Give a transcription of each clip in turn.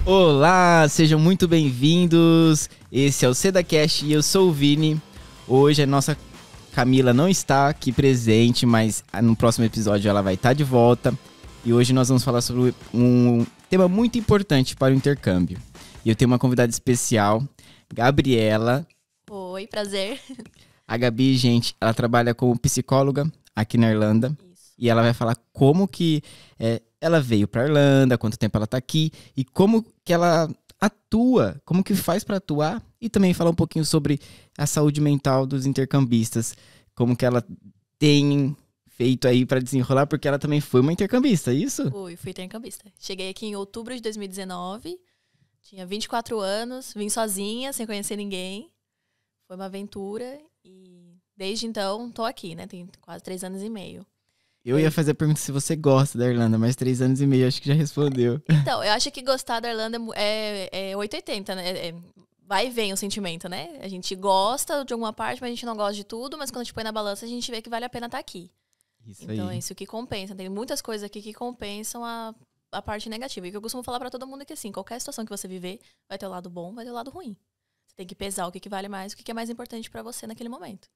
Olá, sejam muito bem-vindos. Esse é o SedaCast e eu sou o Vini. Hoje a nossa Camila não está aqui presente, mas no próximo episódio ela vai estar de volta. E hoje nós vamos falar sobre um tema muito importante para o intercâmbio. E eu tenho uma convidada especial, Gabriela. Oi, prazer. A Gabi, gente, ela trabalha como psicóloga aqui na Irlanda. Isso. E ela vai falar como que ela veio para Irlanda, quanto tempo ela tá aqui e como que ela atua, como que faz para atuar e também falar um pouquinho sobre a saúde mental dos intercambistas, como que ela tem feito aí para desenrolar, porque ela também foi uma intercambista, é isso? Fui intercambista. Cheguei aqui em outubro de 2019, tinha 24 anos, vim sozinha, sem conhecer ninguém. Foi uma aventura e desde então tô aqui, né? Tem quase 3 anos e meio. Eu ia fazer a pergunta se você gosta da Irlanda, mas 3 anos e meio acho que já respondeu. Então, eu acho que gostar da Irlanda é 880, né? Vai e vem o sentimento, né? A gente gosta de alguma parte, mas a gente não gosta de tudo. Mas quando a gente põe na balança, a gente vê que vale a pena estar aqui. Isso então aí. É isso que compensa. Tem muitas coisas aqui que compensam a parte negativa. E o que eu costumo falar pra todo mundo é que, assim, qualquer situação que você viver, vai ter o lado bom, vai ter o lado ruim. Você tem que pesar o que vale mais, o que é mais importante pra você naquele momento.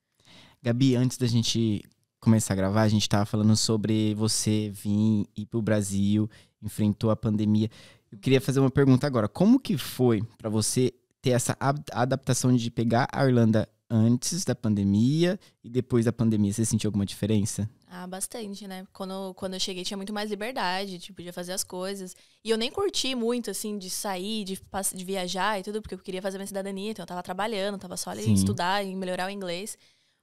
Gabi, antes da gente começar a gravar, a gente tava falando sobre você vir ir pro Brasil, enfrentou a pandemia. Eu queria fazer uma pergunta agora. Como que foi para você ter essa adaptação de pegar a Irlanda antes da pandemia e depois da pandemia? Você sentiu alguma diferença? Bastante, né? Quando eu cheguei tinha muito mais liberdade, tipo, podia fazer as coisas. E eu nem curti muito, assim, de sair, de viajar e tudo, porque eu queria fazer minha cidadania, então eu tava trabalhando, tava só ali em estudar e melhorar o inglês.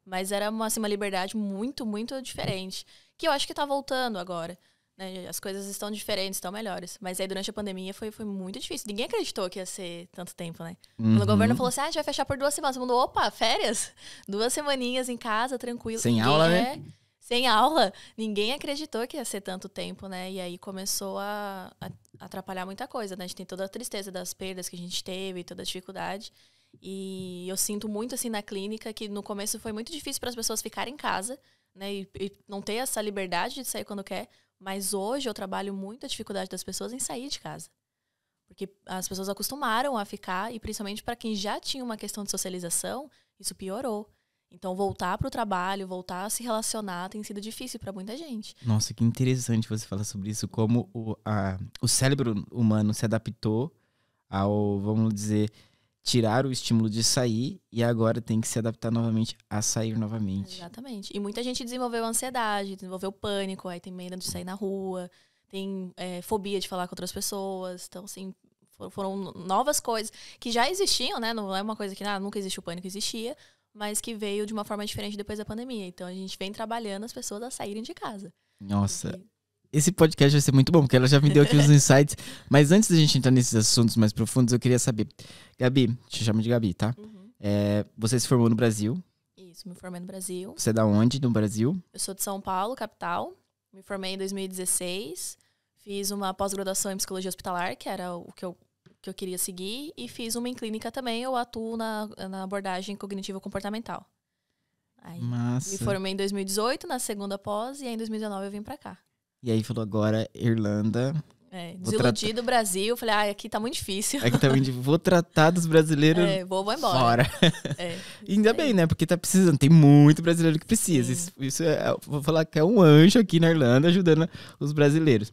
Mas era uma liberdade muito, muito diferente. Que eu acho que tá voltando agora. Né? As coisas estão diferentes, estão melhores. Mas aí durante a pandemia foi muito difícil. Ninguém acreditou que ia ser tanto tempo, né? Quando o governo falou assim, a gente vai fechar por 2 semanas. Todo mundo, opa, férias? 2 semaninhas em casa, tranquilo. Sem aula, né? Sem aula. Ninguém acreditou que ia ser tanto tempo, né? E aí começou a atrapalhar muita coisa, né? A gente tem toda a tristeza das perdas que a gente teve, toda a dificuldade. E eu sinto muito, assim, na clínica que no começo foi muito difícil para as pessoas ficarem em casa, né? E não ter essa liberdade de sair quando quer. Mas hoje eu trabalho muito a dificuldade das pessoas em sair de casa. Porque as pessoas acostumaram a ficar, e principalmente para quem já tinha uma questão de socialização, isso piorou. Então voltar para o trabalho, voltar a se relacionar tem sido difícil para muita gente. Nossa, que interessante você falar sobre isso, como o cérebro humano se adaptou ao, vamos dizer, tirar o estímulo de sair e agora tem que se adaptar novamente a sair novamente. Exatamente. E muita gente desenvolveu ansiedade, desenvolveu pânico, aí tem medo de sair na rua, tem fobia de falar com outras pessoas. Então, assim, foram novas coisas que já existiam, né? Não é uma coisa que nunca existiu pânico, existia, mas que veio de uma forma diferente depois da pandemia. Então, a gente vem trabalhando as pessoas a saírem de casa. Nossa, esse podcast vai ser muito bom, porque ela já me deu aqui os insights. Mas antes da gente entrar nesses assuntos mais profundos, eu queria saber. Gabi, te chamo de Gabi, tá? Uhum. Você se formou no Brasil. Isso, me formei no Brasil. Você é da onde no Brasil? Eu sou de São Paulo, capital. Me formei em 2016. Fiz uma pós-graduação em psicologia hospitalar, que era o que eu queria seguir. E fiz uma em clínica também. Eu atuo na abordagem cognitivo-comportamental. Aí, Massa. me formei em 2018, na segunda pós, e aí em 2019 eu vim pra cá. E aí falou agora, Irlanda. Desiludido do Brasil. Falei, aqui tá muito difícil. Aqui também vou tratar dos brasileiros vou embora. fora. Ainda bem, né? Porque tá precisando. Tem muito brasileiro que precisa. Isso vou falar que é um anjo aqui na Irlanda ajudando os brasileiros.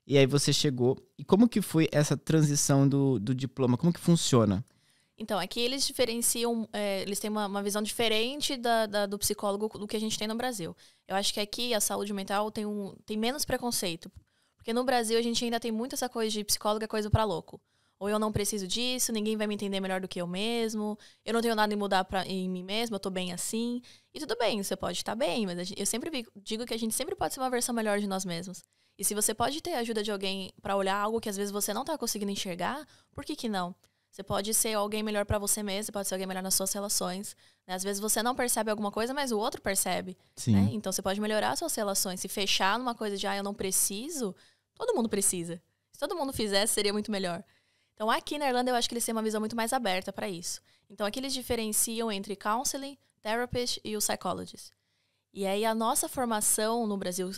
E aí você chegou. E como que foi essa transição do diploma? Como que funciona? Então, aqui eles diferenciam, eles têm uma visão diferente do psicólogo do que a gente tem no Brasil. Eu acho que aqui a saúde mental tem menos preconceito. Porque no Brasil a gente ainda tem muito essa coisa de psicólogo é coisa pra louco. Ou eu não preciso disso, ninguém vai me entender melhor do que eu mesmo, eu não tenho nada em mudar em mim mesmo, eu tô bem assim. E tudo bem, você pode estar bem, mas eu sempre digo que a gente sempre pode ser uma versão melhor de nós mesmos. E se você pode ter a ajuda de alguém pra olhar algo que às vezes você não tá conseguindo enxergar, por que não? Você pode ser alguém melhor pra você mesmo, você pode ser alguém melhor nas suas relações. Né? Às vezes você não percebe alguma coisa, mas o outro percebe. Sim. Né? Então você pode melhorar as suas relações. Se fechar numa coisa de, eu não preciso, todo mundo precisa. Se todo mundo fizesse, seria muito melhor. Então aqui na Irlanda eu acho que eles têm uma visão muito mais aberta pra isso. Então aqui eles diferenciam entre counseling, therapist e o psychologist. E aí a nossa formação no Brasil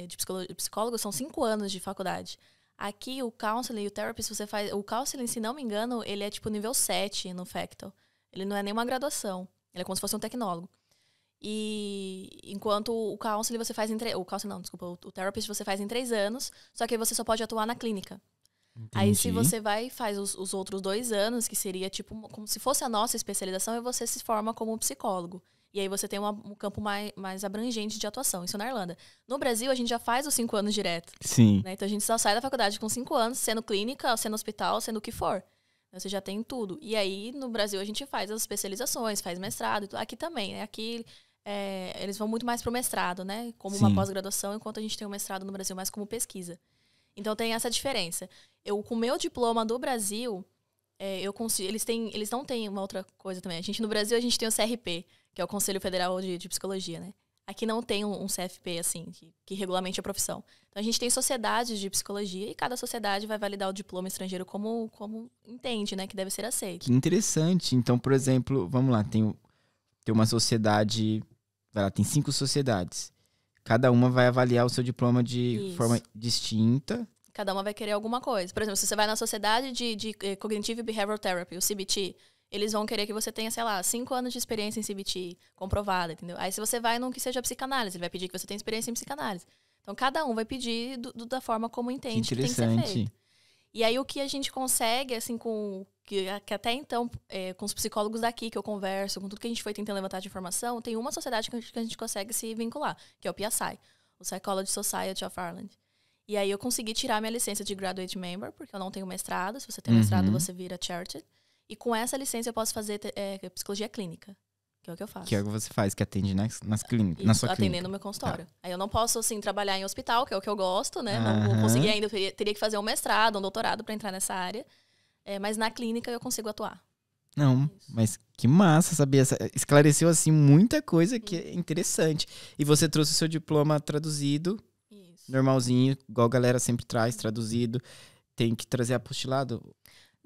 de psicólogo são 5 anos de faculdade. Aqui, o counseling e o therapist, você faz... O counseling, se não me engano, ele é tipo nível 7 no Factal. Ele não é nenhuma graduação. Ele é como se fosse um tecnólogo. E enquanto o counseling você faz o counseling não, desculpa. O therapist você faz em 3 anos, só que aí você só pode atuar na clínica. Entendi. Aí se você vai e faz os outros 2 anos, que seria tipo como se fosse a nossa especialização, e você se forma como psicólogo. E aí você tem um campo mais abrangente de atuação. Isso na Irlanda. No Brasil, a gente já faz os 5 anos direto. Sim. Né? Então a gente só sai da faculdade com 5 anos, sendo clínica, sendo hospital, sendo o que for. Então, você já tem tudo. E aí, no Brasil, a gente faz as especializações, faz mestrado. Aqui também, né? Aqui eles vão muito mais pro mestrado, né? Como uma pós-graduação, enquanto a gente tem o mestrado no Brasil mais como pesquisa. Então tem essa diferença. Eu, com o meu diploma do Brasil, eu consigo. Eles não têm uma outra coisa também. No Brasil, a gente tem o CRP, que é o Conselho Federal de Psicologia, né? Aqui não tem um CFP, assim, que regulamente a profissão. Então, a gente tem sociedades de psicologia e cada sociedade vai validar o diploma estrangeiro como entende, né? Que deve ser aceito. Que interessante. Então, por exemplo, vamos lá, tem uma sociedade... tem 5 sociedades. Cada uma vai avaliar o seu diploma de forma distinta. Cada uma vai querer alguma coisa. Por exemplo, se você vai na sociedade de Cognitive Behavioral Therapy, o CBT... Eles vão querer que você tenha, 5 anos de experiência em CBT comprovada, entendeu? Aí, se você vai num que seja psicanálise, ele vai pedir que você tenha experiência em psicanálise. Então, cada um vai pedir da forma como entende que tem que ser feito. E aí, o que a gente consegue, assim, que até então, com os psicólogos daqui que eu converso, com tudo que a gente foi tentando levantar de informação, tem uma sociedade que a gente consegue se vincular, que é o PSI, o Psychology Society of Ireland. E aí, eu consegui tirar minha licença de Graduate Member, porque eu não tenho mestrado. Se você tem mestrado, você vira Chartered. E com essa licença eu posso fazer psicologia clínica, que é o que eu faço. Que é o que você faz, que atende nas clínicas, Isso, na sua atendendo clínica. no meu consultório. Aí eu não posso, assim, trabalhar em hospital, que é o que eu gosto, né? Não vou conseguir ainda, eu teria que fazer um mestrado, um doutorado para entrar nessa área. Mas na clínica eu consigo atuar. Não, mas que massa saber. Esclareceu, assim, muita coisa que é interessante. E você trouxe o seu diploma traduzido, normalzinho, igual a galera sempre traz, traduzido. Tem que trazer apostilado?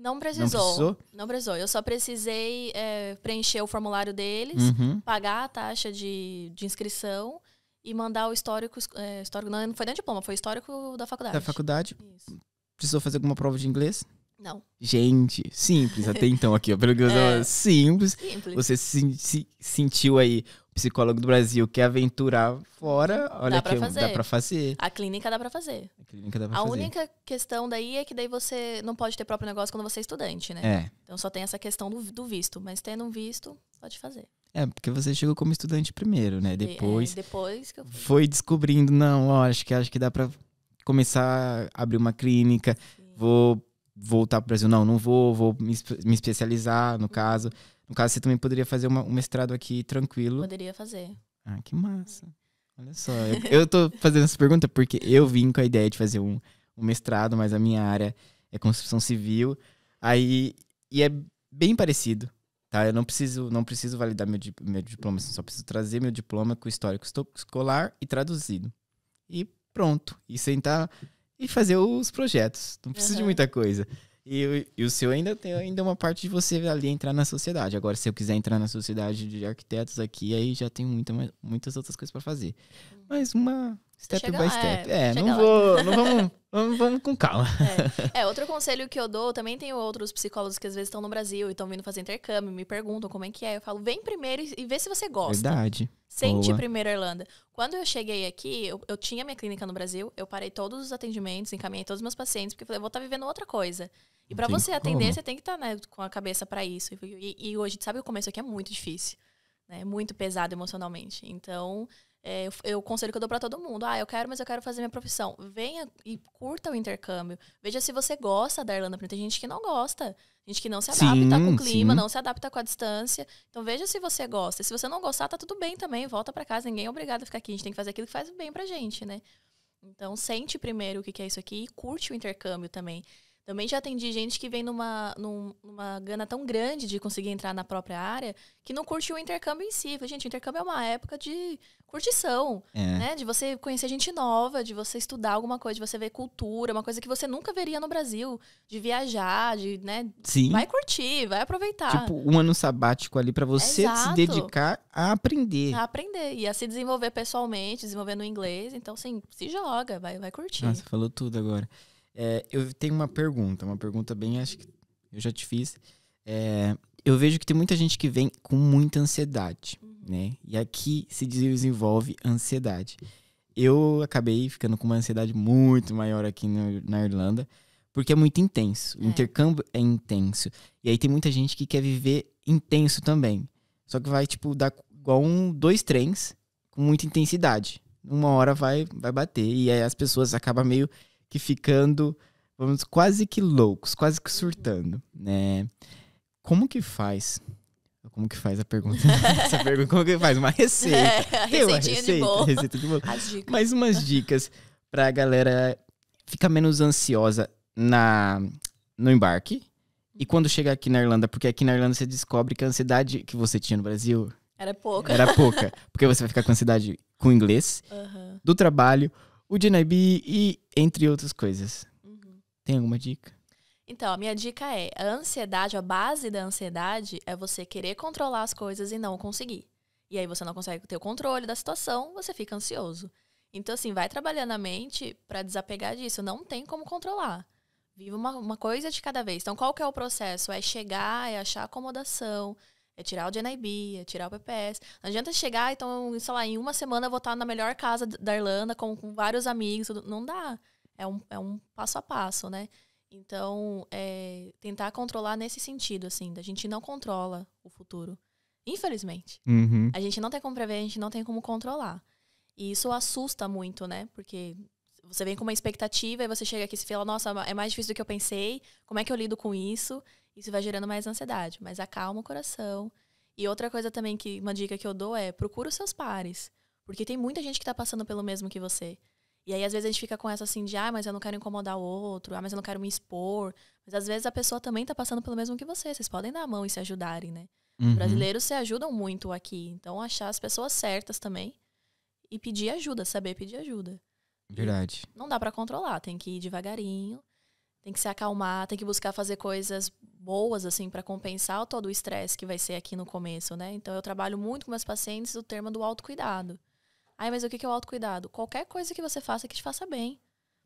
Não precisou. Não precisou. Eu só precisei preencher o formulário deles, pagar a taxa de inscrição e mandar o histórico. Não foi nem diploma, foi o histórico da faculdade. Da faculdade? Isso. Precisou fazer alguma prova de inglês? Não. Gente, simples. Até então aqui, ó. Pelo que eu simples. Você se sentiu aí, o psicólogo do Brasil quer aventurar fora. Olha que dá pra fazer. A clínica dá pra fazer. A única questão daí é que daí você não pode ter próprio negócio quando você é estudante, né? Então só tem essa questão do visto. Mas tendo um visto, pode fazer. Porque você chegou como estudante primeiro, né? Depois que eu fui. Foi descobrindo, não, ó, acho que dá pra começar a abrir uma clínica. Sim. Vou voltar pro Brasil. Não vou me especializar, no caso. No caso, você também poderia fazer um mestrado aqui tranquilo. Poderia fazer. Ah, que massa. Olha só, eu tô fazendo essa pergunta porque eu vim com a ideia de fazer um mestrado, mas a minha área é construção civil. Aí, e é bem parecido, tá? Eu não preciso validar meu diploma, só preciso trazer meu diploma com o histórico escolar e traduzido. E pronto. E sentar e fazer os projetos. Não precisa de muita coisa. E o seu ainda tem uma parte de você ali entrar na sociedade. Agora, se eu quiser entrar na sociedade de arquitetos aqui, aí já tem muitas outras coisas para fazer. Mas uma step by step. Vamos com calma. Outro conselho que eu dou, também tenho outros psicólogos que às vezes estão no Brasil e estão vindo fazer intercâmbio, me perguntam como é que é. Eu falo, vem primeiro e vê se você gosta. Verdade. Sente primeiro a Irlanda. Quando eu cheguei aqui, eu tinha minha clínica no Brasil, eu parei todos os atendimentos, encaminhei todos os meus pacientes, porque eu falei, eu vou estar vivendo outra coisa. E pra você atender, você tem que estar, né, com a cabeça pra isso. E hoje, sabe, o começo aqui é muito difícil. Né? É muito pesado emocionalmente. Então, o conselho que eu dou pra todo mundo. Eu quero fazer minha profissão. Venha e curta o intercâmbio. Veja se você gosta da Irlanda. Porque tem gente que não gosta. Gente que não se adapta com o clima, não se adapta com a distância. Então, veja se você gosta. Se você não gostar, tá tudo bem também. Volta pra casa. Ninguém é obrigado a ficar aqui. A gente tem que fazer aquilo que faz bem pra gente, né? Então, sente primeiro o que é isso aqui e curte o intercâmbio também. Também já atendi gente que vem numa gana tão grande de conseguir entrar na própria área que não curte o intercâmbio em si. Gente, o intercâmbio é uma época de curtição, né? De você conhecer gente nova, de você estudar alguma coisa, de você ver cultura, uma coisa que você nunca veria no Brasil. De viajar, né? Sim. Vai curtir, vai aproveitar. Tipo, um ano sabático ali pra você se dedicar a aprender. A aprender e a se desenvolver pessoalmente, desenvolver no inglês. Então, assim, se joga, vai curtir. Nossa, falou tudo agora. Eu tenho uma pergunta bem, acho que eu já te fiz. Eu vejo que tem muita gente que vem com muita ansiedade, né? E aqui se desenvolve ansiedade. Eu acabei ficando com uma ansiedade muito maior aqui na Irlanda, porque é muito intenso. O intercâmbio é intenso. E aí tem muita gente que quer viver intenso também. Só que vai, tipo, dar igual 2 trens com muita intensidade. Uma hora vai bater. E aí as pessoas acabam meio que ficando, vamos, quase que loucos, quase que surtando, né? Como que faz a pergunta? Essa pergunta, como que faz? Uma receita. Tem uma receita de bolo. As dicas. Mais umas dicas pra galera ficar menos ansiosa no embarque. E quando chegar aqui na Irlanda, porque aqui na Irlanda você descobre que a ansiedade que você tinha no Brasil era pouca. Porque você vai ficar com ansiedade com o inglês, do trabalho, o DNIB e entre outras coisas. Tem alguma dica? Então, a minha dica é, a ansiedade, a base da ansiedade é você querer controlar as coisas e não conseguir. E aí você não consegue ter o controle da situação, você fica ansioso. Então, assim, vai trabalhando a mente pra desapegar disso. Não tem como controlar. Viva uma coisa de cada vez. Então, qual que é o processo? É chegar, é achar acomodação, é tirar o DNIB, é tirar o PPS. Não adianta chegar, então, sei lá, em uma semana eu vou estar na melhor casa da Irlanda, com vários amigos. Tudo. Não dá. É um passo a passo, né? Então, tentar controlar nesse sentido, assim, a gente não controla o futuro. Infelizmente. A gente não tem como prever, a gente não tem como controlar. E isso assusta muito, né? Porque você vem com uma expectativa e você chega aqui e se fala, nossa, é mais difícil do que eu pensei, como é que eu lido com isso? Isso vai gerando mais ansiedade. Mas acalma o coração. E outra coisa também, uma dica que eu dou é, procura os seus pares. Porque tem muita gente que tá passando pelo mesmo que você. E aí, às vezes, a gente fica com essa assim de, mas eu não quero incomodar o outro, mas eu não quero me expor. Mas, às vezes, a pessoa também tá passando pelo mesmo que você. Vocês podem dar a mão e se ajudarem, né? Os brasileiros se ajudam muito aqui. Então, achar as pessoas certas também e pedir ajuda, saber pedir ajuda. Verdade. E não dá pra controlar, tem que ir devagarinho, tem que se acalmar, tem que buscar fazer coisas boas, assim, pra compensar todo o estresse que vai ser aqui no começo, né? Então, eu trabalho muito com meus pacientes o termo do autocuidado. Mas o que é o autocuidado? Qualquer coisa que você faça que te faça bem.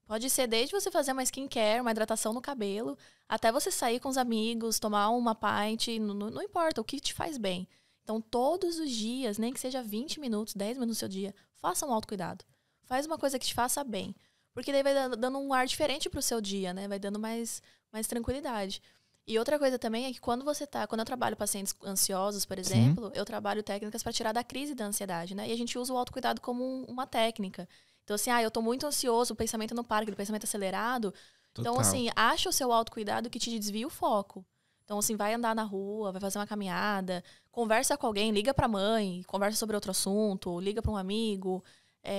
Pode ser desde você fazer uma skincare, uma hidratação no cabelo, até você sair com os amigos, tomar uma pint, não importa, o que te faz bem. Então, todos os dias, nem que seja 20 minutos, 10 minutos do seu dia, faça um autocuidado. Faz uma coisa que te faça bem. Porque daí vai dando um ar diferente pro seu dia, né? Vai dando mais tranquilidade. E outra coisa também é que quando eu trabalho pacientes ansiosos, por exemplo, eu trabalho técnicas para tirar da crise da ansiedade, né? E a gente usa o autocuidado como uma técnica. Então, assim, eu tô muito ansioso, o pensamento não para, aquele pensamento acelerado. Total. Então, assim, acha o seu autocuidado que te desvia o foco. Então, assim, vai andar na rua, vai fazer uma caminhada, conversa com alguém, liga pra mãe, conversa sobre outro assunto, liga pra um amigo,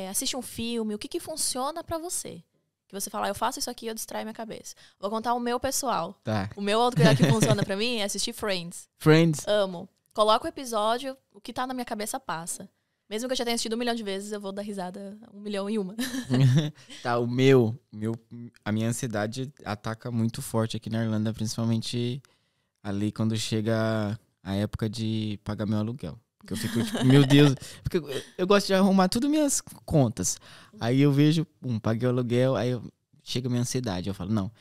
assiste um filme, o que funciona pra você. Que você fala, eu faço isso aqui, eu distraio minha cabeça. Vou contar o meu pessoal. Tá. O meu autocuidado que funciona pra mim é assistir Friends. Friends. Amo. Coloca o episódio, o que tá na minha cabeça passa. Mesmo que eu já tenha assistido 1 milhão de vezes, eu vou dar risada 1.000.001. Tá, a minha ansiedade ataca muito forte aqui na Irlanda, principalmente ali quando chega a época de pagar meu aluguel. Porque eu fico tipo, meu Deus, porque eu gosto de arrumar tudo minhas contas. Aí eu vejo, paguei o aluguel, aí chega a minha ansiedade. Eu falo, não,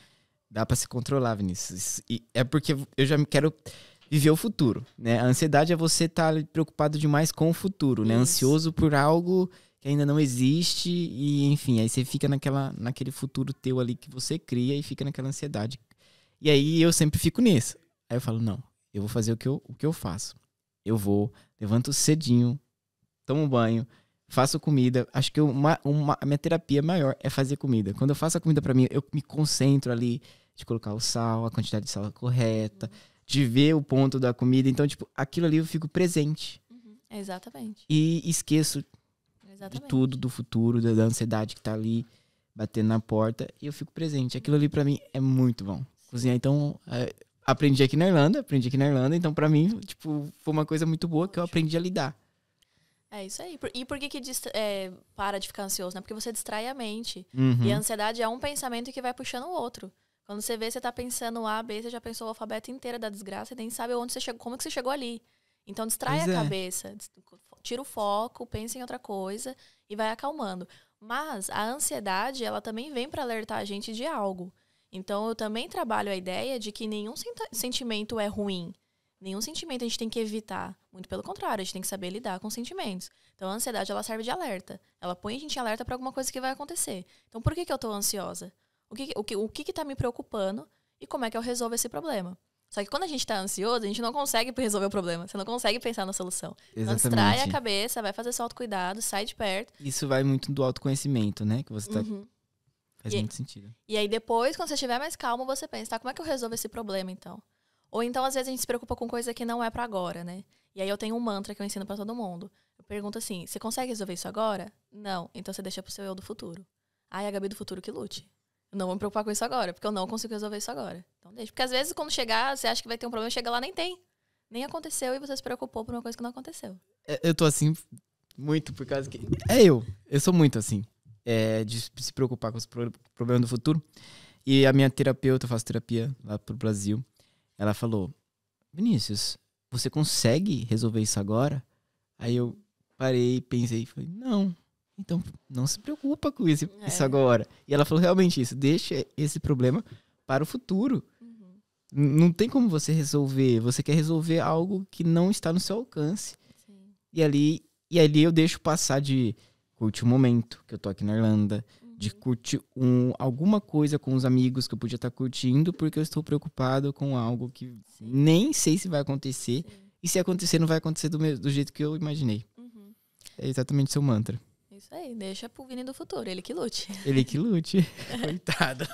dá pra se controlar, Vinícius. E é porque eu já quero viver o futuro, né? A ansiedade é você estar preocupado demais com o futuro, né? Ansioso por algo que ainda não existe e, enfim, aí você fica naquele futuro teu ali que você cria e fica naquela ansiedade. E aí eu sempre fico nisso. Aí eu falo, não, eu vou fazer o que eu faço. Eu levanto cedinho, tomo banho, faço comida. Acho que a minha terapia maior é fazer comida. Quando eu faço a comida pra mim, eu me concentro ali de colocar o sal, a quantidade de sal correta, de ver o ponto da comida. Então, tipo, aquilo ali eu fico presente. Exatamente. E esqueço de tudo, do futuro, da ansiedade que tá ali batendo na porta. E eu fico presente. Aquilo ali pra mim é muito bom. Cozinhar, então... Aprendi aqui na Irlanda, então pra mim, tipo, foi uma coisa muito boa que eu aprendi a lidar. É isso aí. E por que para de ficar ansioso, né? Porque você distrai a mente. Uhum. E a ansiedade é um pensamento que vai puxando o outro. Quando você vê, você tá pensando A, B, você já pensou o alfabeto inteiro da desgraça e nem sabe onde você chegou, como que você chegou ali. Então distrai a cabeça, tira o foco, pensa em outra coisa e vai acalmando. Mas a ansiedade, ela também vem pra alertar a gente de algo. Então, eu também trabalho a ideia de que nenhum sentimento é ruim. Nenhum sentimento a gente tem que evitar. Muito pelo contrário, a gente tem que saber lidar com sentimentos. Então, a ansiedade, ela serve de alerta. Ela põe a gente em alerta para alguma coisa que vai acontecer. Então, por que eu tô ansiosa? O que tá me preocupando e como é que eu resolvo esse problema? Só que quando a gente tá ansioso, a gente não consegue resolver o problema. Você não consegue pensar na solução. Então, distrai a cabeça, vai fazer seu autocuidado, sai de perto. Isso vai muito do autoconhecimento, né? Que você tá... Faz muito sentido. E aí, depois, quando você estiver mais calmo, você pensa, tá, como é que eu resolvo esse problema, então? Ou então, às vezes, a gente se preocupa com coisa que não é pra agora, né? E aí, eu tenho um mantra que eu ensino pra todo mundo. Eu pergunto assim, você consegue resolver isso agora? Não. Então, você deixa pro seu eu do futuro. Ai, a Gabi do futuro que lute. Eu não vou me preocupar com isso agora, porque eu não consigo resolver isso agora. Então, deixa. Porque, às vezes, quando chegar, você acha que vai ter um problema, chega lá, nem tem. Nem aconteceu e você se preocupou por uma coisa que não aconteceu. Eu tô assim, muito por causa que... Eu sou muito assim. De se preocupar com os problemas do futuro. E a minha terapeuta, eu faço terapia lá pro Brasil, ela falou, Vinícius, você consegue resolver isso agora? Aí eu parei, pensei, falei, não, então não se preocupa com isso agora. E ela falou realmente isso, deixa esse problema para o futuro. Não tem como você resolver, você quer resolver algo que não está no seu alcance. Sim. E ali eu deixo passar de curtir o momento que eu tô aqui na Irlanda, de curtir alguma coisa com os amigos que eu podia estar curtindo, porque eu estou preocupado com algo que nem sei se vai acontecer. Sim. E se acontecer, não vai acontecer do jeito que eu imaginei. É exatamente seu mantra. Isso aí, deixa pro Vini do futuro, ele que lute. Ele que lute. Coitado.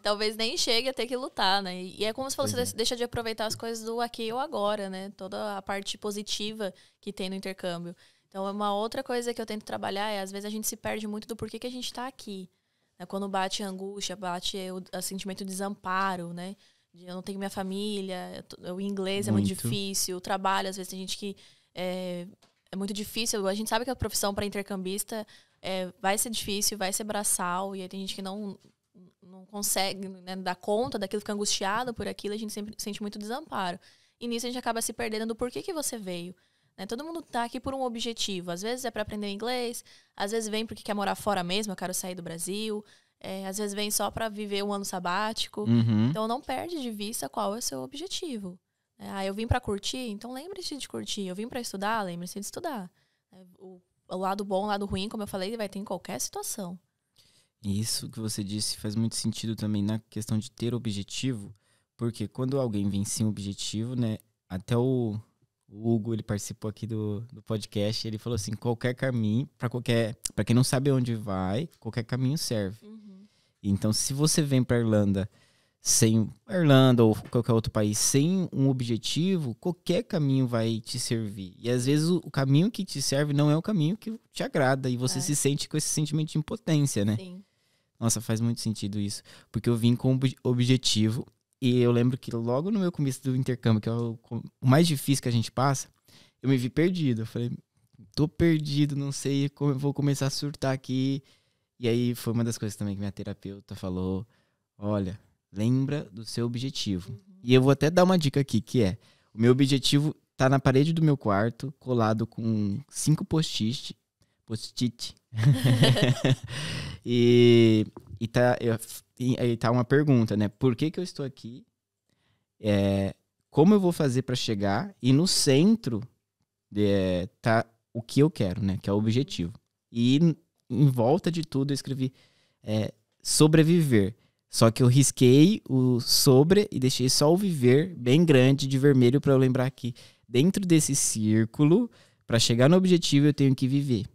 Talvez nem chegue a ter que lutar, né? E é como se você deixa de aproveitar as coisas do aqui ou agora, né? Toda a parte positiva que tem no intercâmbio. Então, uma outra coisa que eu tento trabalhar é, às vezes, a gente se perde muito do porquê que a gente está aqui. Quando bate a angústia, bate o sentimento de desamparo, né? Eu não tenho minha família, o inglês é muito difícil, o trabalho, às vezes, tem gente que é muito difícil. A gente sabe que a profissão para intercambista vai ser difícil, vai ser braçal, e aí tem gente que não consegue, né, dar conta daquilo, fica angustiado por aquilo, a gente sempre sente muito desamparo. E nisso a gente acaba se perdendo do porquê que você veio. Todo mundo tá aqui por um objetivo. Às vezes é para aprender inglês, às vezes vem porque quer morar fora mesmo, eu quero sair do Brasil, às vezes vem só para viver um ano sabático. Então não perde de vista qual é o seu objetivo. Eu vim para curtir, então lembre-se de curtir. Eu vim para estudar, lembre-se de estudar. O lado bom, o lado ruim, como eu falei, vai ter em qualquer situação. Isso que você disse faz muito sentido também na questão de ter objetivo, porque quando alguém vem sem objetivo, né, até o Hugo, ele participou aqui do podcast, ele falou assim, qualquer caminho, para quem não sabe onde vai, qualquer caminho serve. Então, se você vem para Irlanda ou qualquer outro país sem um objetivo, qualquer caminho vai te servir. E às vezes o caminho que te serve não é o caminho que te agrada e você se sente com esse sentimento de impotência, né? Sim. Nossa, faz muito sentido isso, porque eu vim com objetivo. E eu lembro que logo no meu começo do intercâmbio, que é o mais difícil que a gente passa, eu me vi perdido. Eu falei, tô perdido, não sei como eu vou começar a surtar aqui. E aí foi uma das coisas também que minha terapeuta falou, olha, lembra do seu objetivo. E eu vou até dar uma dica aqui, que é, o meu objetivo tá na parede do meu quarto, colado com 5 post-it. E tá uma pergunta, né? Por que eu estou aqui? Como eu vou fazer para chegar? E no centro tá o que eu quero, né? Que é o objetivo. E em volta de tudo eu escrevi sobreviver. Só que eu risquei o sobre e deixei só o viver bem grande de vermelho para eu lembrar que dentro desse círculo, para chegar no objetivo, eu tenho que viver.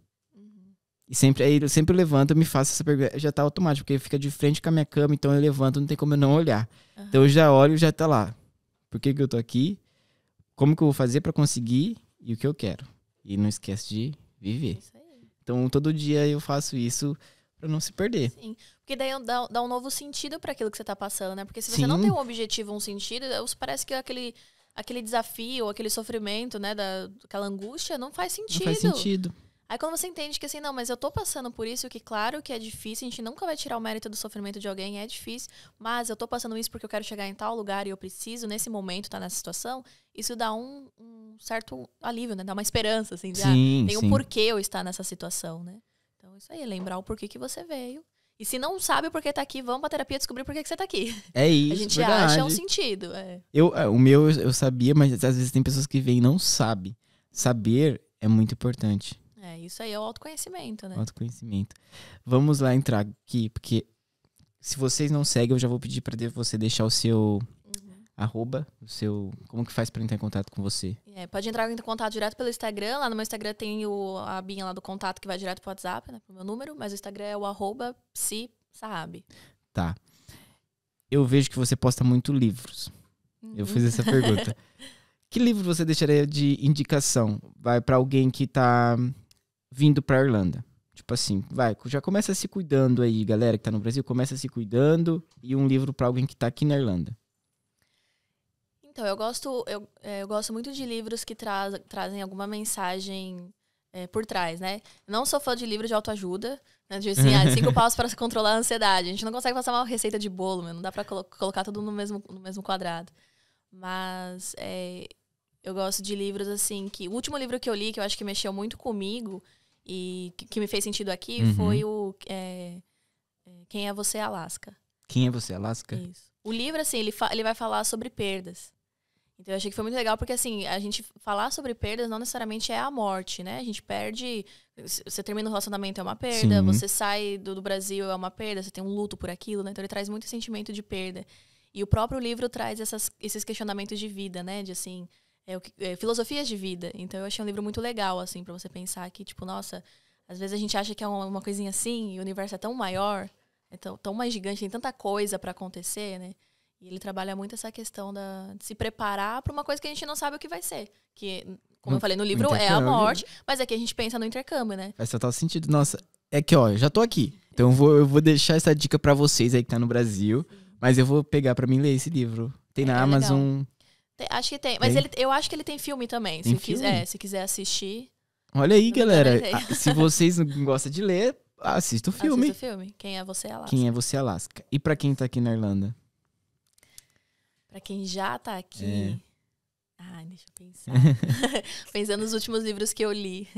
E eu sempre levanto, eu me faço essa pergunta, já tá automático, porque fica de frente com a minha cama, então eu levanto, não tem como eu não olhar. Então eu já olho, já tá lá. Por que eu tô aqui? Como que eu vou fazer para conseguir? E o que eu quero. E não esquece de viver. Isso aí. Então todo dia eu faço isso para não se perder. Sim, porque daí dá um novo sentido para aquilo que você tá passando, né? Porque se você não tem um objetivo, um sentido, parece que aquele desafio, aquele sofrimento, né, aquela angústia, não faz sentido. Não faz sentido. Aí quando você entende que assim, não, mas eu tô passando por isso, que claro que é difícil, a gente nunca vai tirar o mérito do sofrimento de alguém, é difícil, mas eu tô passando isso porque eu quero chegar em tal lugar e eu preciso, nesse momento, tá nessa situação, isso dá um certo alívio, né? Dá uma esperança, assim, tem um porquê eu estar nessa situação, né? Então isso aí, lembrar o porquê que você veio E se não sabe por que tá aqui, vamos pra terapia descobrir por que você tá aqui. É isso, A gente verdade. acha um sentido. O meu eu sabia, mas às vezes tem pessoas que vêm e não sabem. Saber é muito importante. Isso aí é o autoconhecimento, né? Autoconhecimento. Vamos lá entrar aqui, porque se vocês não seguem, eu já vou pedir pra você deixar o seu arroba, o seu... Como que faz pra entrar em contato com você? Pode entrar em contato direto pelo Instagram. Lá no meu Instagram tem a abinha lá do contato que vai direto pro WhatsApp, né? Pro meu número. Mas o Instagram é o @psi_sahab. Tá. Eu vejo que você posta muito livros. Eu fiz essa pergunta. Que livro você deixaria de indicação? Vai pra alguém que tá vindo pra Irlanda. Tipo assim, já começa se cuidando aí, galera que tá no Brasil, começa se cuidando. E um livro pra alguém que tá aqui na Irlanda. Então, eu gosto muito de livros que trazem alguma mensagem por trás, né? Não sou fã de livro de autoajuda, né? De assim, 5 passos para controlar a ansiedade. A gente não consegue passar uma receita de bolo, não dá pra colocar tudo no mesmo quadrado. Mas eu gosto de livros assim, que o último livro que eu li, que eu acho que mexeu muito comigo e que me fez sentido aqui, foi o Quem é Você, Alaska. Quem é Você, Alaska? Isso. O livro, assim, ele vai falar sobre perdas. Então, eu achei que foi muito legal, porque, assim, a gente falar sobre perdas não necessariamente é a morte, né? A gente perde... Você termina o relacionamento, é uma perda. Sim. Você sai do Brasil, é uma perda. Você tem um luto por aquilo, né? Então, ele traz muito sentimento de perda. E o próprio livro traz esses questionamentos de vida, né? De, assim, filosofias de vida. Então, eu achei um livro muito legal, assim, pra você pensar que, tipo, nossa... Às vezes a gente acha que é uma coisinha assim, e o universo é tão maior, é tão mais gigante, tem tanta coisa pra acontecer, né? E ele trabalha muito essa questão de se preparar para uma coisa que a gente não sabe o que vai ser. Que, como eu falei no livro, é a morte, mas aqui a gente pensa no intercâmbio, né? Faz total sentido. Nossa, é que, ó, já tô aqui. Então eu vou deixar essa dica pra vocês aí que tá no Brasil. Mas eu vou pegar pra mim ler esse livro. Tem na Amazon. Acho que tem. Mas eu acho que ele tem filme também. Se quiser assistir. Olha aí, galera. Se vocês não gostam de ler, assista o filme. Assista o filme. Quem é Você, Alaska. Quem é Você, Alaska. E pra quem tá aqui na Irlanda? Pra quem já tá aqui... deixa eu pensar. Pensando nos últimos livros que eu li.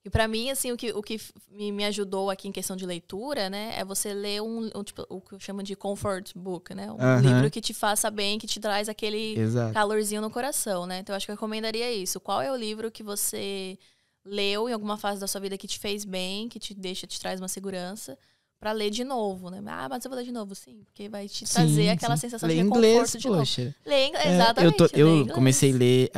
E pra mim, assim, o que me ajudou aqui em questão de leitura, né? É você ler tipo, o que eu chamo de comfort book, né? Um livro que te faça bem, que te traz aquele calorzinho no coração, né? Então, eu acho que eu recomendaria isso. Qual é o livro que você leu em alguma fase da sua vida que te fez bem, que te traz uma segurança... Pra ler de novo, né? Mas eu vou ler de novo, sim. Porque vai te trazer aquela sensação de reconforto de novo. Ler inglês, exatamente. Eu comecei a ler...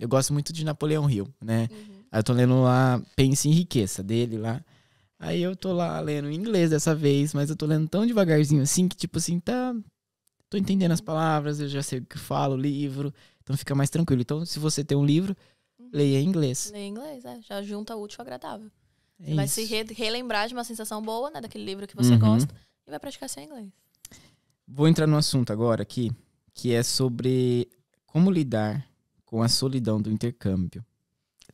eu gosto muito de Napoleão Hill, né? Aí eu tô lendo lá Pense em Riqueza, dele lá. Aí eu tô lá lendo em inglês dessa vez, mas eu tô lendo tão devagarzinho assim, que tipo assim, tô entendendo as palavras, eu já sei o que falo, o livro. Então fica mais tranquilo. Então, se você tem um livro, leia em inglês. Leia em inglês, já junta útil ao agradável. Você vai se relembrar de uma sensação boa, né? Daquele livro que você gosta. E vai praticar seu inglês. Vou entrar no assunto agora aqui, que é sobre como lidar com a solidão do intercâmbio.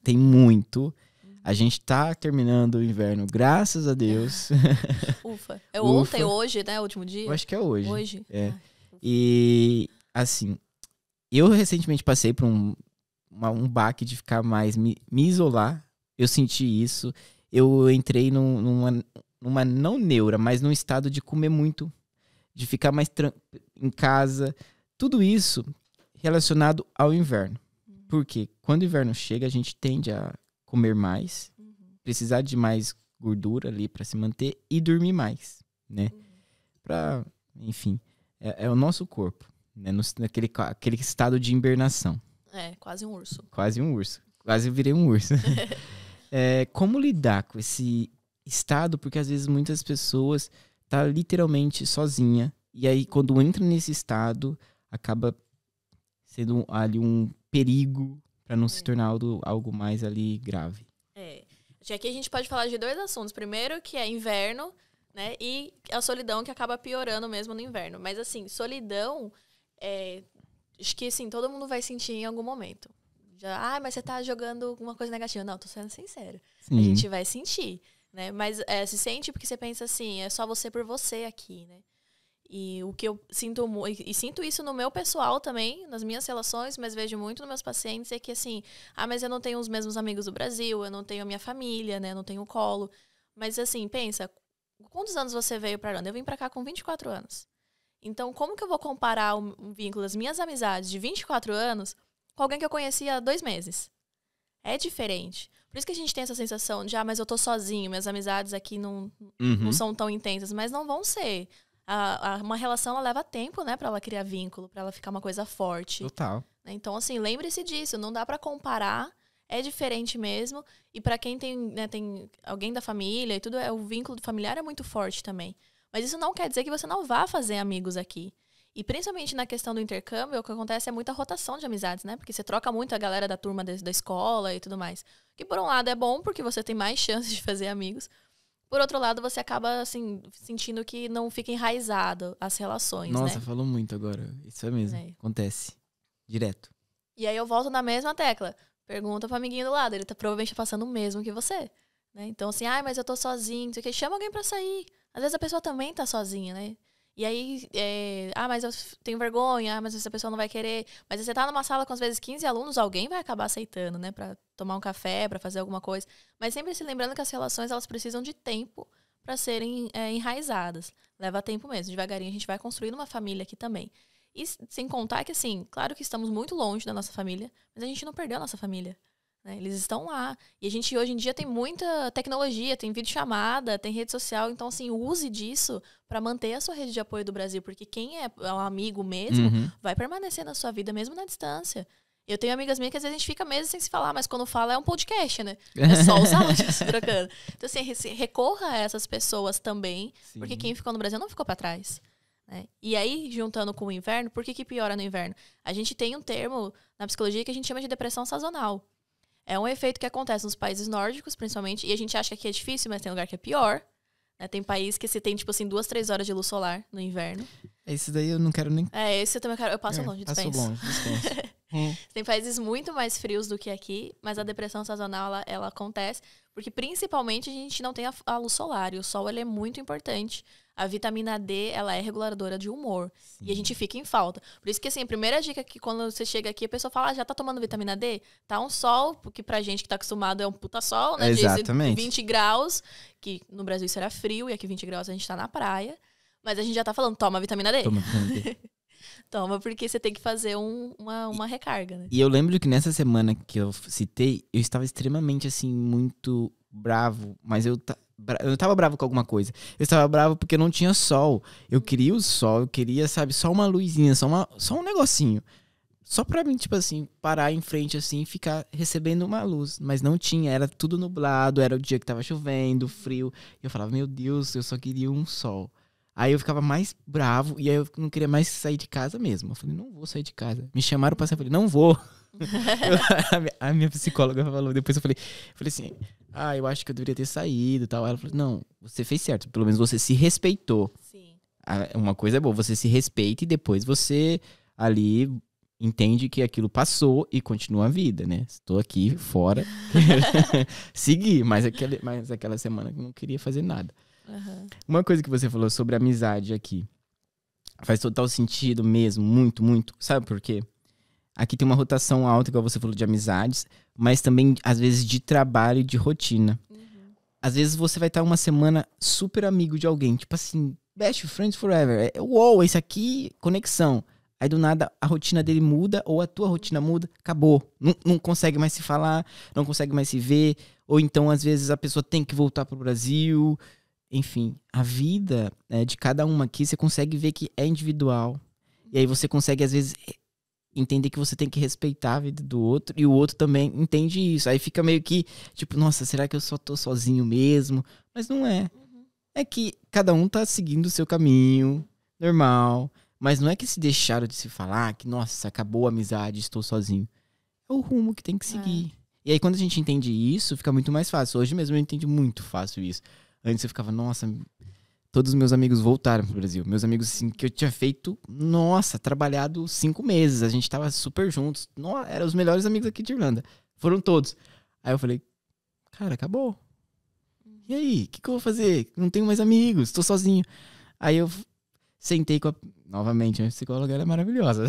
Tem muito. A gente tá terminando o inverno, graças a Deus. Ufa. É ontem, hoje, né? O último dia? Eu acho que é hoje. Hoje? E, assim, eu recentemente passei por um baque de ficar mais, me isolar. Eu senti isso. Eu entrei numa não neura, mas num estado de comer muito, de ficar mais em casa. Tudo isso relacionado ao inverno. Porque quando o inverno chega, a gente tende a comer mais, precisar de mais gordura ali para se manter e dormir mais, né? Enfim, é o nosso corpo, né? Naquele estado de hibernação. Quase um urso. Quase um urso. Quase virei um urso. Como lidar com esse estado, porque às vezes muitas pessoas tá literalmente sozinha, e aí quando entra nesse estado, acaba sendo ali um perigo para não se tornar algo mais ali grave. Aqui a gente pode falar de 2 assuntos. Primeiro, que é inverno, né, e a solidão, que acaba piorando mesmo no inverno. Mas assim, solidão, acho que assim, todo mundo vai sentir em algum momento. Mas você tá jogando alguma coisa negativa. Não, tô sendo sincera. Sim. A gente vai sentir, né? Mas se sente porque você pensa assim, é só você por você aqui, né? E o que eu sinto, e sinto isso no meu pessoal também, nas minhas relações, mas vejo muito nos meus pacientes, é que assim, mas eu não tenho os mesmos amigos do Brasil, eu não tenho a minha família, né? Eu não tenho o colo. Mas assim, pensa, Quantos anos você veio pra Irlanda? Eu vim pra cá com 24 anos. Então, como que eu vou comparar um vínculo das minhas amizades de 24 anos com alguém que eu conheci há 2 meses? É diferente. Por isso que a gente tem essa sensação de, mas eu tô sozinho, minhas amizades aqui não são tão intensas, mas não vão ser. Uma relação, ela leva tempo, né, pra ela criar vínculo, pra ela ficar uma coisa forte. Total. Então, assim, lembre-se disso, não dá pra comparar, é diferente mesmo. E pra quem tem, né, tem alguém da família e tudo, o vínculo familiar é muito forte também. Mas isso não quer dizer que você não vá fazer amigos aqui. E principalmente na questão do intercâmbio, o que acontece é muita rotação de amizades, né? Porque você troca muito a galera da turma da escola e tudo mais. Que por um lado é bom, porque você tem mais chances de fazer amigos. Por outro lado, você acaba, assim, sentindo que não fica enraizado as relações, né? Nossa, falou muito agora. Isso é mesmo. Acontece. Direto. E aí eu volto na mesma tecla. Pergunta pro amiguinho do lado. Ele tá provavelmente passando o mesmo que você. Né? Então, assim, mas eu tô sozinho. Não sei o quê. Chama alguém pra sair. Às vezes a pessoa também tá sozinha, né? E aí, mas eu tenho vergonha, mas essa pessoa não vai querer. Mas você tá numa sala com, às vezes, 15 alunos, alguém vai acabar aceitando, né? Pra tomar um café, pra fazer alguma coisa. Mas sempre se lembrando que as relações, elas precisam de tempo pra serem enraizadas. Leva tempo mesmo. Devagarinho a gente vai construindo uma família aqui também. E sem contar que, assim, claro que estamos muito longe da nossa família, mas a gente não perdeu a nossa família. Né? Eles estão lá. E a gente, hoje em dia, tem muita tecnologia, tem videochamada, tem rede social. Então, assim, use disso para manter a sua rede de apoio do Brasil. Porque quem é um amigo mesmo vai permanecer na sua vida, mesmo na distância. Eu tenho amigas minhas que às vezes a gente fica meses sem se falar, mas quando fala é um podcast, né? É só os áudios trocando. Então, assim, recorra a essas pessoas também, Sim. porque quem ficou no Brasil não ficou para trás. Né? E aí, juntando com o inverno, por que piora no inverno? A gente tem um termo na psicologia que a gente chama de depressão sazonal. É um efeito que acontece nos países nórdicos, principalmente, e a gente acha que aqui é difícil, mas tem lugar que é pior. Né? Tem país que você tem, tipo assim, 2, 3 horas de luz solar no inverno. Esse daí eu não quero nem... Esse eu também quero... Eu passo longe, dispenso. Passo longe, dispenso. Tem países muito mais frios do que aqui, mas a depressão sazonal, ela acontece porque, principalmente, a gente não tem a luz solar. E o sol, ele é muito importante. A vitamina D, ela é reguladora de humor. Sim. E a gente fica em falta. Por isso que, assim, a primeira dica que quando você chega aqui, a pessoa fala, já tá tomando vitamina D? Tá um sol, porque pra gente que tá acostumado é um puta sol, né? Exatamente. De 20 graus, que no Brasil isso era frio, e aqui 20 graus a gente tá na praia. Mas a gente já tá falando, toma vitamina D. Toma vitamina D. Toma, porque você tem que fazer uma recarga, né? E eu lembro que nessa semana que eu citei, eu estava extremamente, assim, muito bravo. Mas eu tava bravo com alguma coisa. Eu estava bravo porque não tinha sol. Eu queria o sol, eu queria, sabe, só uma luzinha, só um negocinho. Só pra mim, tipo assim, parar em frente, assim, e ficar recebendo uma luz. Mas não tinha, era tudo nublado, era o dia que tava chovendo, frio. E eu falava, meu Deus, eu só queria um sol. Aí eu ficava mais bravo e aí eu não queria mais sair de casa mesmo. Eu falei, não vou sair de casa. Me chamaram pra sair, eu falei, não vou. A minha psicóloga falou, depois eu falei assim, eu acho que eu deveria ter saído e tal. Ela falou, não, você fez certo, pelo menos você se respeitou. Sim. Uma coisa é boa, você se respeita e depois você ali entende que aquilo passou e continua a vida, né? Estou aqui fora, segui, mas aquela semana que eu não queria fazer nada. Uhum. Uma coisa que você falou sobre amizade aqui faz total sentido mesmo, muito, muito. Sabe por quê? Aqui tem uma rotação alta, igual você falou, de amizades, mas também, às vezes, de trabalho e de rotina. Uhum. Às vezes você vai estar uma semana super amigo de alguém, tipo assim, best friends forever. Uou, esse aqui, conexão. Aí, do nada, a rotina dele muda, ou a tua rotina muda, acabou. Não consegue mais se falar, não consegue mais se ver. Ou então, às vezes, a pessoa tem que voltar pro Brasil. Enfim, a vida de cada uma aqui, você consegue ver que é individual. E aí você consegue, às vezes, entender que você tem que respeitar a vida do outro. E o outro também entende isso. Aí fica meio que, tipo, nossa, será que eu só tô sozinho mesmo? Mas não é. Uhum. É que cada um tá seguindo o seu caminho, normal. Mas não é que se deixaram de se falar que, nossa, acabou a amizade, estou sozinho. É o rumo que tem que seguir. E aí quando a gente entende isso, fica muito mais fácil. Hoje mesmo eu entendi muito fácil isso. Antes eu ficava, nossa, todos os meus amigos voltaram pro Brasil. Meus amigos, assim, que eu tinha feito, nossa, trabalhado 5 meses. A gente tava super juntos. Eram os melhores amigos aqui de Irlanda. Foram todos. Aí eu falei, cara, acabou. E aí, o que eu vou fazer? Não tenho mais amigos, tô sozinho. Aí eu sentei com novamente, a minha psicóloga, ela é maravilhosa.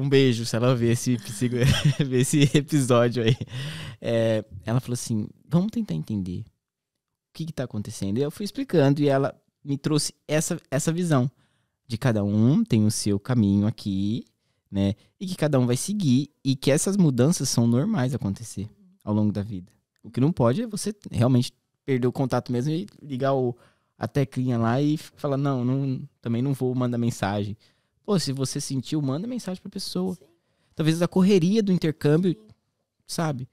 Um beijo, se ela ver esse episódio aí. Ela falou assim, vamos tentar entender que tá acontecendo? E eu fui explicando e ela me trouxe essa visão de cada um tem o seu caminho aqui, né? E que cada um vai seguir e que essas mudanças são normais acontecer ao longo da vida. O que não pode é você realmente perder o contato mesmo e ligar a teclinha lá e falar, também não vou mandar mensagem. Pô, se você sentiu, manda mensagem pra pessoa. Sim. Talvez a correria do intercâmbio, sabe?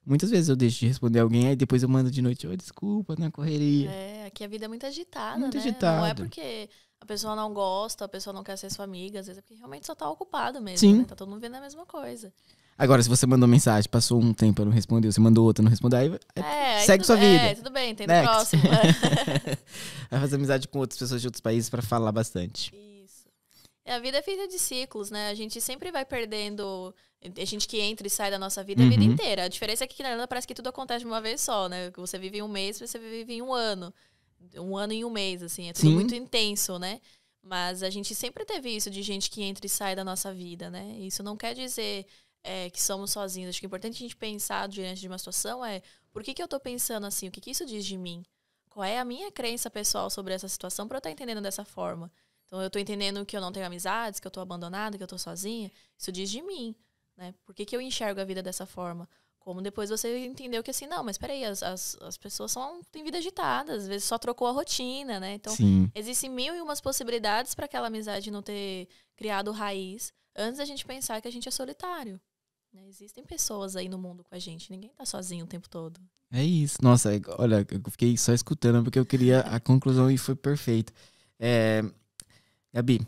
Muitas vezes eu deixo de responder alguém, aí depois eu mando de noite, desculpa, na correria. Aqui a vida é muito agitada, muito né? Agitada. Não é porque a pessoa não gosta, a pessoa não quer ser sua amiga, às vezes é porque realmente só tá ocupado mesmo, Sim. né? Tá todo mundo vendo a mesma coisa. Agora, se você mandou mensagem, passou um tempo e não respondeu, você mandou outra, não respondeu, aí segue sua vida. Tudo bem, tem no próximo. Vai fazer amizade com outras pessoas de outros países pra falar bastante. Isso. A vida é feita de ciclos, né? A gente sempre vai perdendo... A gente que entra e sai da nossa vida a vida inteira. A diferença é que aqui na Irlanda parece que tudo acontece de uma vez só, né? Você vive em um mês, você vive em um ano. Um ano em um mês, assim. É tudo muito intenso, né? Mas a gente sempre teve isso de gente que entra e sai da nossa vida, né? Isso não quer dizer que somos sozinhos. Acho que é importante a gente pensar diante de uma situação por que eu tô pensando assim? O que isso diz de mim? Qual é a minha crença pessoal sobre essa situação para eu estar entendendo dessa forma? Então, eu tô entendendo que eu não tenho amizades, que eu tô abandonada, que eu tô sozinha. Isso diz de mim. Né? Por que eu enxergo a vida dessa forma? Como depois você entendeu que assim, não, mas peraí, as pessoas têm vida agitada, às vezes só trocou a rotina, né? Então, existem 1001 possibilidades para aquela amizade não ter criado raiz antes da gente pensar que a gente é solitário. Né? Existem pessoas aí no mundo com a gente, ninguém tá sozinho o tempo todo. É isso. Nossa, olha, eu fiquei só escutando porque eu queria a conclusão e foi perfeito. Gabi,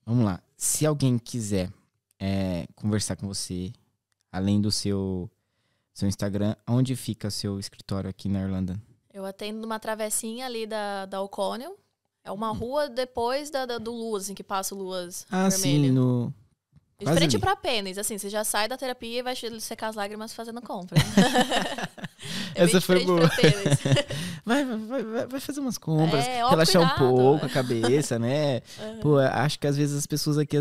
vamos lá. Se alguém quiser conversar com você, além do seu Instagram, onde fica seu escritório aqui na Irlanda? Eu atendo numa travessinha ali da O'Connell. É uma rua depois do Luas, assim, que passa o Luas vermelho. Sim, no... De frente pra Pennies, assim, você já sai da terapia e vai secar as lágrimas fazendo compra. Essa foi boa. Vai fazer umas compras, relaxar um pouco a cabeça, né? Pô, acho que às vezes as pessoas aqui,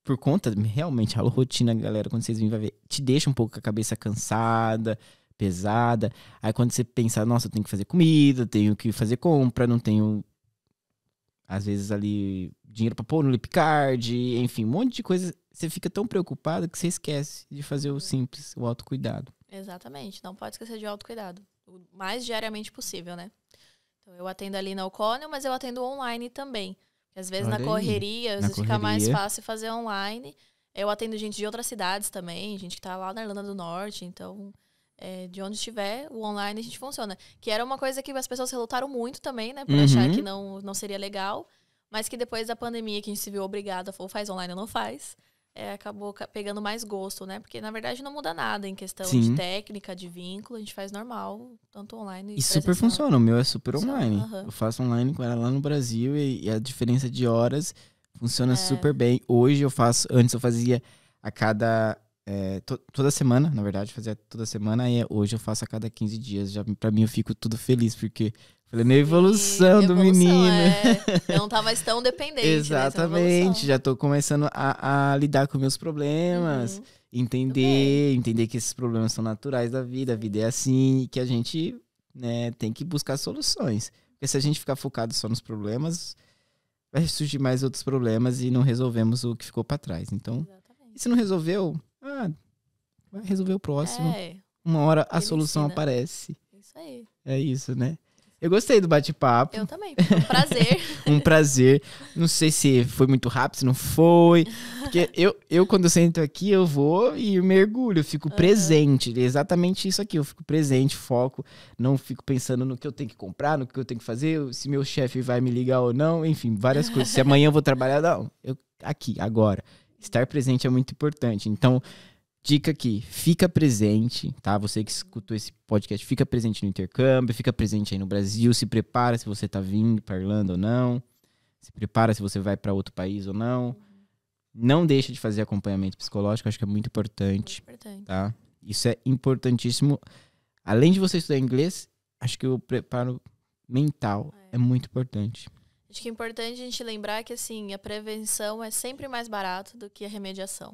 por conta, realmente, a rotina, galera, quando vocês virem, vai ver, te deixa um pouco a cabeça cansada, pesada. Aí quando você pensa, nossa, eu tenho que fazer comida, tenho que fazer compra, não tenho, às vezes, ali, dinheiro pra pôr no Lipcard, enfim, um monte de coisa. Você fica tão preocupado que você esquece de fazer o simples, o autocuidado. Exatamente, não pode esquecer de autocuidado. O mais diariamente possível, né? Então, eu atendo ali na O'Connell, mas eu atendo online também. Às vezes na correria, às vezes fica mais fácil fazer online. Eu atendo gente de outras cidades também, gente que tá lá na Irlanda do Norte. Então, de onde estiver, o online a gente funciona. Que era uma coisa que as pessoas relutaram muito também, né? Por achar que não seria legal. Mas que depois da pandemia, que a gente se viu obrigada, falou, faz online ou não faz. Acabou pegando mais gosto, né? Porque, na verdade, não muda nada em questão de técnica, de vínculo. A gente faz normal, tanto online e super funciona. O meu é super online. Eu faço online com ela lá no Brasil e a diferença de horas funciona super bem. Hoje antes eu fazia a cada... toda semana, na verdade, fazia toda semana. E hoje eu faço a cada 15 dias. Já, pra mim, eu fico tudo feliz, porque... Falei, na evolução do menino. Não tá mais tão dependente. Exatamente. Já tô começando a lidar com meus problemas. Entender que esses problemas são naturais da vida. A vida é assim. E que a gente, né, tem que buscar soluções. Porque se a gente ficar focado só nos problemas, vai surgir mais outros problemas e não resolvemos o que ficou pra trás. Então, e se não resolveu, vai resolver o próximo. Uma hora a solução aparece. Isso aí. É isso, né? Eu gostei do bate-papo. Eu também, foi um prazer. Um prazer. Não sei se foi muito rápido, se não foi. Porque eu quando eu sento aqui, eu vou e mergulho, eu fico presente. É exatamente isso aqui, eu fico presente, foco. Não fico pensando no que eu tenho que comprar, no que eu tenho que fazer, se meu chefe vai me ligar ou não. Enfim, várias coisas. Se amanhã eu vou trabalhar, não. Aqui, agora. Estar presente é muito importante. Então... Dica aqui, fica presente, tá? Você que escutou esse podcast, fica presente no intercâmbio, fica presente aí no Brasil, se prepara se você tá vindo pra Irlanda ou não, se prepara se você vai para outro país ou não. Não deixa de fazer acompanhamento psicológico, acho que é muito importante, tá? Isso é importantíssimo. Além de você estudar inglês, acho que o preparo mental é muito importante. Acho que é importante a gente lembrar que, assim, a prevenção é sempre mais barato do que a remediação.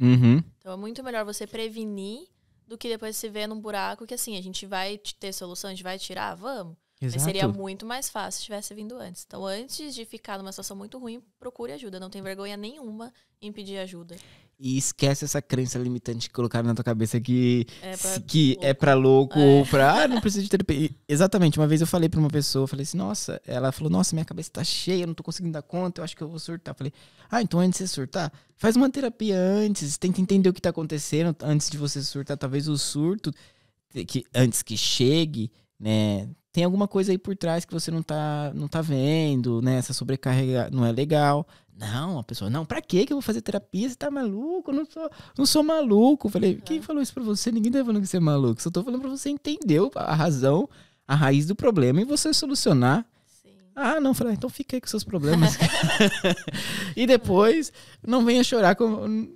Então, é muito melhor você prevenir do que depois se ver num buraco que, assim, a gente vai ter solução, a gente vai tirar, vamos. Mas Exato. seria muito mais fácil se tivesse vindo antes. Então, antes de ficar numa situação muito ruim, procure ajuda. Não tem vergonha nenhuma em pedir ajuda. E esquece essa crença limitante que colocaram na tua cabeça que É pra é pra louco É. ou pra... não preciso de terapia. Exatamente. Uma vez eu falei pra uma pessoa, eu falei assim, nossa... Ela falou, nossa, minha cabeça tá cheia, eu não tô conseguindo dar conta, eu acho que eu vou surtar. Eu falei, então antes de você surtar, faz uma terapia antes, tenta entender o que tá acontecendo antes de você surtar. Talvez o surto, antes que chegue, né... Tem alguma coisa aí por trás que você não tá vendo, né? Essa sobrecarga não é legal. Não, a pessoa, não, pra que eu vou fazer terapia? Você tá maluco? Eu não sou maluco. Eu falei, quem falou isso pra você? Ninguém tá falando que você é maluco. Só tô falando pra você entender a razão, a raiz do problema e você solucionar. Sim. Não, falei, então fica aí com seus problemas. E depois, não venha chorar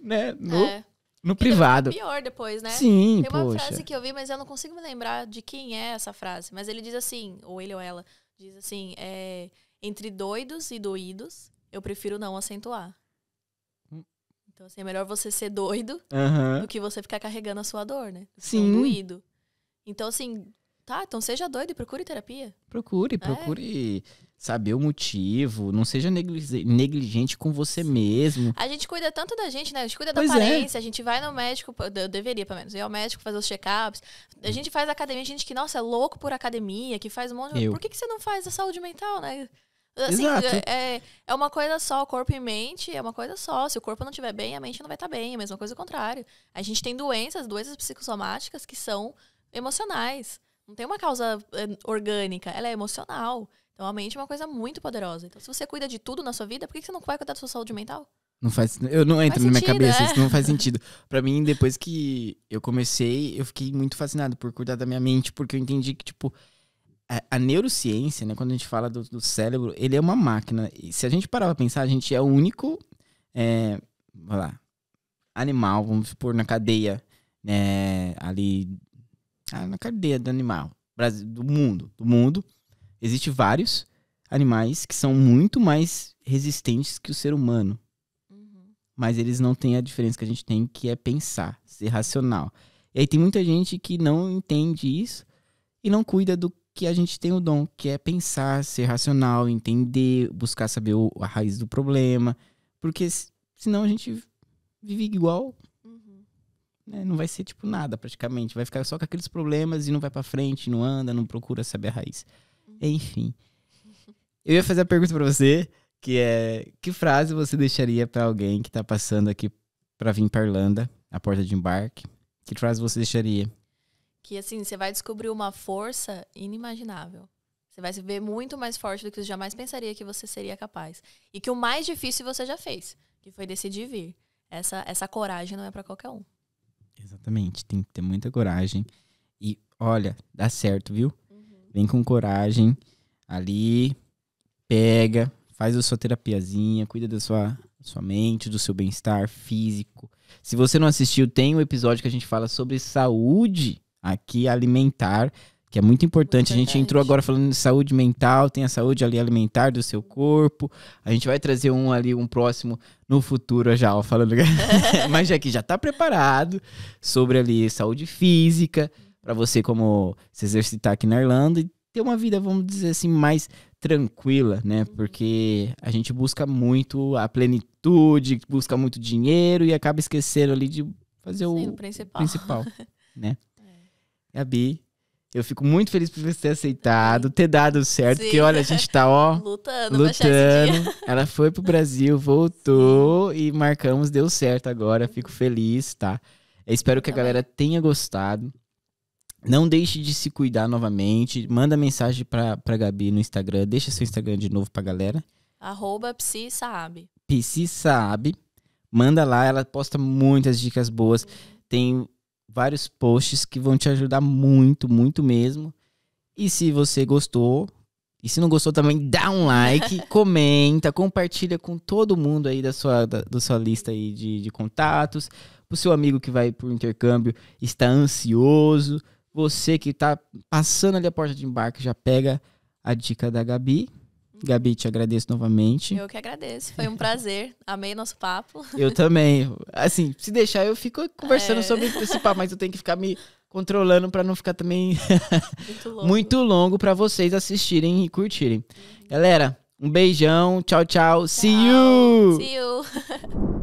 né, no privado. Pior depois, né? Sim, Tem uma poxa. frase que eu vi, mas eu não consigo me lembrar de quem é essa frase. Mas ele diz assim, ou ele ou ela, diz assim, entre doidos e doídos, eu prefiro não acentuar. Então, assim, é melhor você ser doido Aham. do que você ficar carregando a sua dor, né? Sim. Doído. Então, assim, então seja doido e procure terapia. Procure saber o motivo, não seja negligente com você mesmo. A gente cuida tanto da gente, né? A gente cuida Pois da é. aparência, a gente vai no médico, eu deveria pelo menos, ir ao médico fazer os check-ups. A gente faz academia, gente que, nossa, é louco por academia, que faz um monte de... Por que você não faz a saúde mental, né? Assim, Exato. é uma coisa só, corpo e mente é uma coisa só. Se o corpo não estiver bem, a mente não vai estar bem. A mesma coisa ao contrário. A gente tem doenças psicossomáticas que são emocionais. Não tem uma causa orgânica, ela é emocional. Então a mente é uma coisa muito poderosa. Então se você cuida de tudo na sua vida, por que você não vai cuidar da sua saúde mental? Eu não entro na minha sentido, cabeça, isso não faz sentido. Pra mim, depois que eu comecei, eu fiquei muito fascinado por cuidar da minha mente, porque eu entendi que, tipo, a neurociência, né, quando a gente fala do cérebro, ele é uma máquina. E se a gente parar pra pensar, a gente é o único, vai lá, animal, vamos supor, na cadeia, né, ali, na cadeia do animal, do mundo, existem vários animais que são muito mais resistentes que o ser humano. Mas eles não têm a diferença que a gente tem, que é pensar, ser racional. E aí tem muita gente que não entende isso e não cuida do que a gente tem o dom, que é pensar, ser racional, entender, buscar saber a raiz do problema. Porque senão a gente vive igual, né? Não vai ser tipo nada praticamente. Vai ficar só com aqueles problemas e não vai pra frente, não anda, não procura saber a raiz. Enfim. Eu ia fazer a pergunta pra você, que é, que frase você deixaria pra alguém que tá passando aqui pra vir pra Irlanda, a porta de embarque? Que frase você deixaria? Que assim, você vai descobrir uma força inimaginável. Você vai se ver muito mais forte do que você jamais pensaria que você seria capaz. E que o mais difícil você já fez, que foi decidir vir. Essa coragem não é pra qualquer um. Exatamente, tem que ter muita coragem. E olha, dá certo, viu? Vem com coragem ali, pega, faz a sua terapiazinha, cuida da sua mente, do seu bem-estar físico. Se você não assistiu, tem um episódio que a gente fala sobre saúde aqui alimentar, que é muito importante. A gente entrou agora falando de saúde mental, tem a saúde ali alimentar do seu corpo. A gente vai trazer um próximo no futuro já, ó, falando. Mas já que já tá preparado sobre ali saúde física, para você como se exercitar aqui na Irlanda e ter uma vida, vamos dizer assim, mais tranquila, né? Porque a gente busca muito a plenitude, busca muito dinheiro e acaba esquecendo ali de fazer o principal, né? Gabi, eu fico muito feliz por você ter aceitado, ter dado certo, porque olha, a gente tá, ó, lutando. Ela foi pro Brasil, voltou e marcamos, deu certo agora, fico feliz, tá? Eu espero que a galera tenha gostado. Não deixe de se cuidar novamente. Manda mensagem pra Gabi no Instagram. Deixa seu Instagram de novo pra galera. @psisaab. Psisaab. Manda lá, ela posta muitas dicas boas. Tem vários posts que vão te ajudar muito, muito mesmo. E se você gostou, e se não gostou também, dá um like, comenta, compartilha com todo mundo aí da sua lista aí de contatos. O seu amigo que vai pro intercâmbio está ansioso. Você que tá passando ali a porta de embarque, já pega a dica da Gabi. Gabi, te agradeço novamente. Eu que agradeço, foi um prazer. Amei nosso papo. Eu também. Assim, se deixar, eu fico conversando sobre esse papo, mas eu tenho que ficar me controlando pra não ficar também muito longo pra vocês assistirem e curtirem. Galera, um beijão. Tchau, tchau. See you! See you!